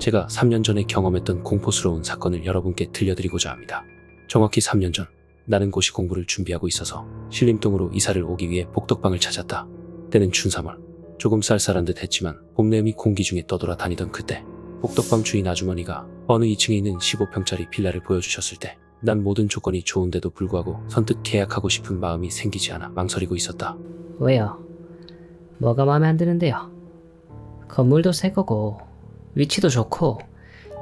제가 3년 전에 경험했던 공포스러운 사건을 여러분께 들려드리고자 합니다. 정확히 3년 전, 나는 고시 공부를 준비하고 있어서 신림동으로 이사를 오기 위해 복덕방을 찾았다. 때는 춘3월. 조금 쌀쌀한 듯 했지만 봄내음이 공기 중에 떠돌아다니던 그때 복덕방 주인 아주머니가 어느 2층에 있는 15평짜리 빌라를 보여주셨을 때 난 모든 조건이 좋은데도 불구하고 선뜻 계약하고 싶은 마음이 생기지 않아 망설이고 있었다. 왜요? 뭐가 마음에 안 드는데요? 건물도 새 거고 위치도 좋고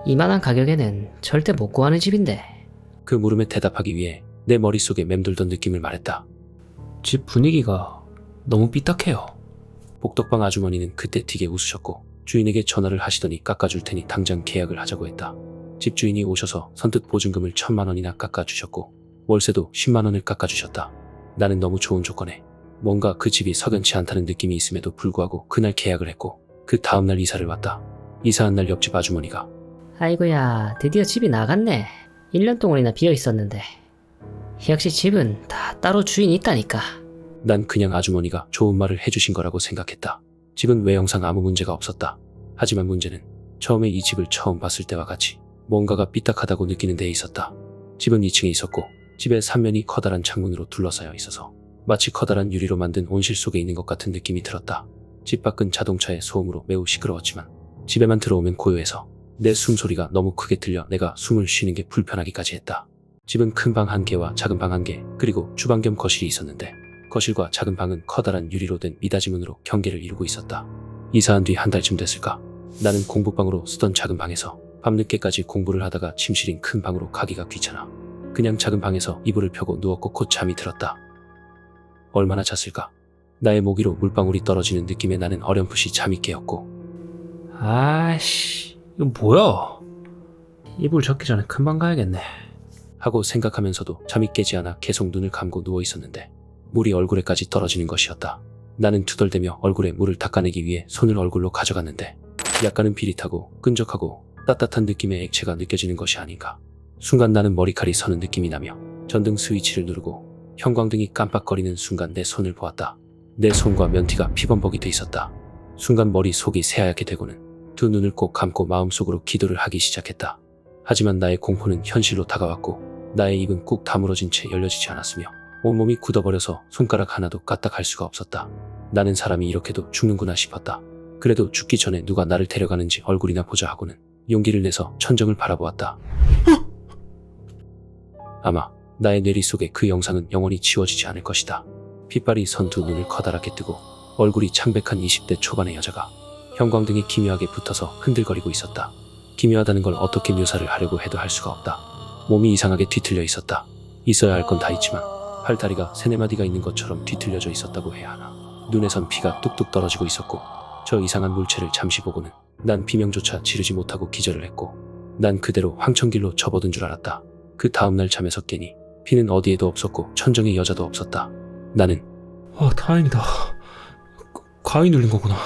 이만한 가격에는 절대 못 구하는 집인데. 그 물음에 대답하기 위해 내 머릿속에 맴돌던 느낌을 말했다. 집 분위기가 너무 삐딱해요. 복덕방 아주머니는 그때 되게 웃으셨고 주인에게 전화를 하시더니 깎아줄 테니 당장 계약을 하자고 했다. 집주인이 오셔서 선뜻 보증금을 1,000만 원이나 깎아주셨고 월세도 10만 원을 깎아주셨다. 나는 너무 좋은 조건에 뭔가 그 집이 석연치 않다는 느낌이 있음에도 불구하고 그날 계약을 했고 그 다음날 이사를 왔다. 이사한 날 옆집 아주머니가 아이고야, 드디어 집이 나갔네. 1년 동안이나 비어 있었는데. 역시 집은 다 따로 주인이 있다니까. 난 그냥 아주머니가 좋은 말을 해주신 거라고 생각했다. 집은 외형상 아무 문제가 없었다. 하지만 문제는 처음에 이 집을 처음 봤을 때와 같이 뭔가가 삐딱하다고 느끼는 데에 있었다. 집은 2층에 있었고 집의 3면이 커다란 창문으로 둘러싸여 있어서 마치 커다란 유리로 만든 온실 속에 있는 것 같은 느낌이 들었다. 집 밖은 자동차의 소음으로 매우 시끄러웠지만 집에만 들어오면 고요해서 내 숨소리가 너무 크게 들려 내가 숨을 쉬는 게 불편하기까지 했다. 집은 큰 방 1개와 작은 방 1개 그리고 주방 겸 거실이 있었는데 거실과 작은 방은 커다란 유리로 된 미닫이 문으로 경계를 이루고 있었다. 이사한 뒤 한 달쯤 됐을까? 나는 공부방으로 쓰던 작은 방에서 밤늦게까지 공부를 하다가 침실인 큰 방으로 가기가 귀찮아 그냥 작은 방에서 이불을 펴고 누웠고 곧 잠이 들었다. 얼마나 잤을까? 나의 목 위로 물방울이 떨어지는 느낌에 나는 어렴풋이 잠이 깨었고 아이씨, 이거 뭐야? 이불 젖기 전에 금방 가야겠네. 하고 생각하면서도 잠이 깨지 않아 계속 눈을 감고 누워 있었는데 물이 얼굴에까지 떨어지는 것이었다. 나는 투덜대며 얼굴에 물을 닦아내기 위해 손을 얼굴로 가져갔는데 약간은 비릿하고 끈적하고 따뜻한 느낌의 액체가 느껴지는 것이 아닌가. 순간 나는 머리칼이 서는 느낌이 나며 전등 스위치를 누르고 형광등이 깜빡거리는 순간 내 손을 보았다. 내 손과 면티가 피범벅이 돼 있었다. 순간 머릿속이 새하얗게 되고는 두 눈을 꼭 감고 마음속으로 기도를 하기 시작했다. 하지만 나의 공포는 현실로 다가왔고 나의 입은 꾹 다물어진 채 열려지지 않았으며 온몸이 굳어버려서 손가락 하나도 까딱할 수가 없었다. 나는 사람이 이렇게도 죽는구나 싶었다. 그래도 죽기 전에 누가 나를 데려가는지 얼굴이나 보자 하고는 용기를 내서 천정을 바라보았다. 아마 나의 뇌리 속에 그 영상은 영원히 지워지지 않을 것이다. 핏발이 선 두 눈을 커다랗게 뜨고 얼굴이 창백한 20대 초반의 여자가 형광등이 기묘하게 붙어서 흔들거리고 있었다. 기묘하다는 걸 어떻게 묘사를 하려고 해도 할 수가 없다. 몸이 이상하게 뒤틀려 있었다. 있어야 할 건 다 있지만 팔다리가 3-4마디가 있는 것처럼 뒤틀려져 있었다고 해야 하나. 눈에선 피가 뚝뚝 떨어지고 있었고 저 이상한 물체를 잠시 보고는 난 비명조차 지르지 못하고 기절을 했고 난 그대로 황천길로 접어든 줄 알았다. 그 다음날 잠에서 깨니 피는 어디에도 없었고 천정에 여자도 없었다. 나는 다행이다. 가위 눌린 거구나.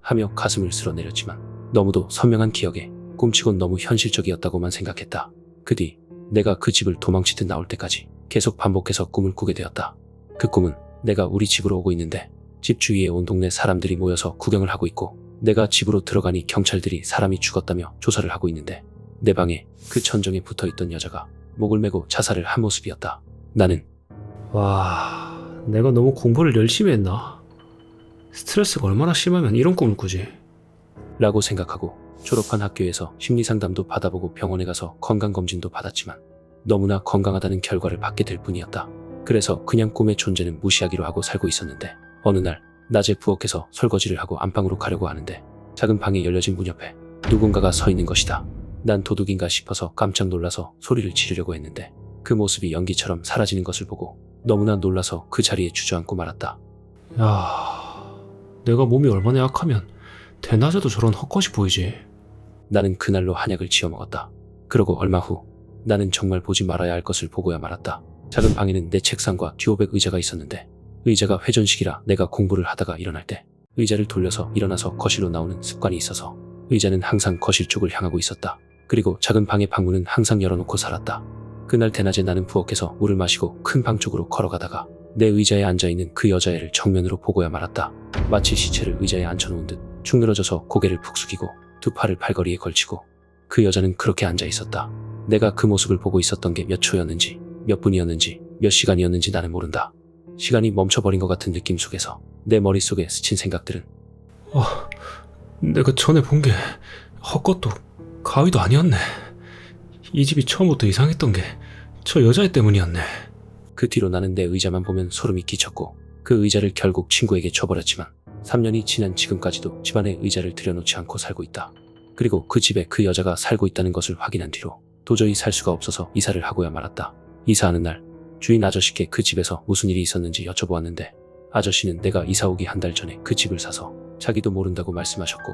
하며 가슴을 쓸어내렸지만 너무도 선명한 기억에 꿈치곤 너무 현실적이었다고만 생각했다. 그 뒤 내가 그 집을 도망치듯 나올 때까지 계속 반복해서 꿈을 꾸게 되었다. 그 꿈은 내가 우리 집으로 오고 있는데 집 주위에 온 동네 사람들이 모여서 구경을 하고 있고 내가 집으로 들어가니 경찰들이 사람이 죽었다며 조사를 하고 있는데 내 방에 그 천정에 붙어있던 여자가 목을 메고 자살을 한 모습이었다. 나는 와, 내가 너무 공부를 열심히 했나? 스트레스가 얼마나 심하면 이런 꿈을 꾸지? 라고 생각하고 졸업한 학교에서 심리상담도 받아보고 병원에 가서 건강검진도 받았지만 너무나 건강하다는 결과를 받게 될 뿐이었다. 그래서 그냥 꿈의 존재는 무시하기로 하고 살고 있었는데 어느 날 낮에 부엌에서 설거지를 하고 안방으로 가려고 하는데 작은 방에 열려진 문 옆에 누군가가 서 있는 것이다. 난 도둑인가 싶어서 깜짝 놀라서 소리를 지르려고 했는데 그 모습이 연기처럼 사라지는 것을 보고 너무나 놀라서 그 자리에 주저앉고 말았다. 야, 내가 몸이 얼마나 약하면 대낮에도 저런 헛것이 보이지. 나는 그날로 한약을 지어 먹었다. 그러고 얼마 후 나는 정말 보지 말아야 할 것을 보고야 말았다. 작은 방에는 내 책상과 듀오백 의자가 있었는데 의자가 회전식이라 내가 공부를 하다가 일어날 때 의자를 돌려서 일어나서 거실로 나오는 습관이 있어서 의자는 항상 거실 쪽을 향하고 있었다. 그리고 작은 방의 방문은 항상 열어놓고 살았다. 그날 대낮에 나는 부엌에서 물을 마시고 큰 방 쪽으로 걸어가다가 내 의자에 앉아있는 그 여자애를 정면으로 보고야 말았다. 마치 시체를 의자에 앉혀놓은 듯 축 늘어져서 고개를 푹 숙이고 두 팔을 팔걸이에 걸치고 그 여자는 그렇게 앉아 있었다. 내가 그 모습을 보고 있었던 게 몇 초였는지, 몇 분이었는지, 몇 시간이었는지 나는 모른다. 시간이 멈춰버린 것 같은 느낌 속에서 내 머릿속에 스친 생각들은 내가 전에 본 게 헛것도 가위도 아니었네. 이 집이 처음부터 이상했던 게 저 여자애 때문이었네. 그 뒤로 나는 내 의자만 보면 소름이 끼쳤고 그 의자를 결국 친구에게 줘버렸지만 3년이 지난 지금까지도 집안에 의자를 들여놓지 않고 살고 있다. 그리고 그 집에 그 여자가 살고 있다는 것을 확인한 뒤로 도저히 살 수가 없어서 이사를 하고야 말았다. 이사하는 날 주인 아저씨께 그 집에서 무슨 일이 있었는지 여쭤보았는데 아저씨는 내가 이사 오기 한 달 전에 그 집을 사서 자기도 모른다고 말씀하셨고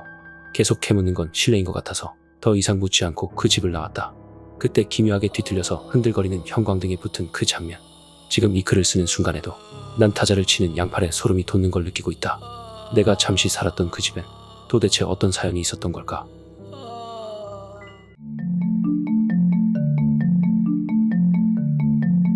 계속 캐묻는 건 실례인 것 같아서 더 이상 묻지 않고 그 집을 나왔다. 그때 기묘하게 뒤틀려서 흔들거리는 형광등에 붙은 그 장면. 지금 이 글을 쓰는 순간에도 난 타자를 치는 양팔에 소름이 돋는 걸 느끼고 있다. 내가 잠시 살았던 그 집엔 도대체 어떤 사연이 있었던 걸까?